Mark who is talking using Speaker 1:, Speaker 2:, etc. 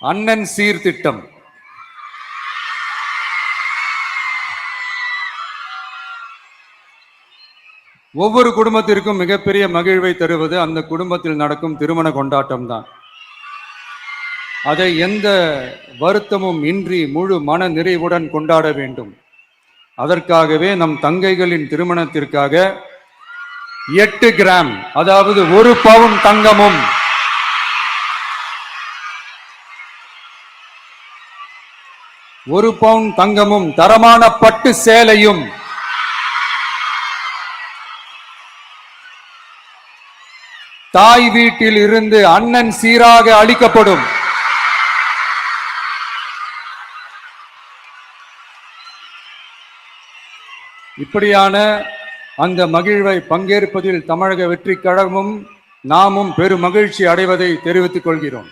Speaker 1: அண்ணன் சீர்திட்டம். ஒவ்வொரு குடும்பத்திற்கும் மிகப்பெரிய மகிழ்வை தருவது அந்த குடும்பத்தில் நடக்கும் திருமண கொண்டாட்டம் தான். அதை எந்த வருத்தமும் இன்றி முழு மன நிறைவுடன் கொண்டாட வேண்டும். அதற்காகவே நம் தங்கைகளின் திருமணத்திற்காக 8 கிராம், அதாவது 1 பவுன் தங்கமும் 1 பவுன் தங்கமும் தரமான பட்டு சேலையும் தாய் வீட்டில் இருந்து அண்ணன் சீராக அளிக்கப்படும். இப்படியான அந்த மகிழ்வை பங்கேற்பதில் தமிழக வெற்றி கழகமும் நாமும் பெரும் மகிழ்ச்சி அடைவதை தெரிவித்துக் கொள்கிறோம்.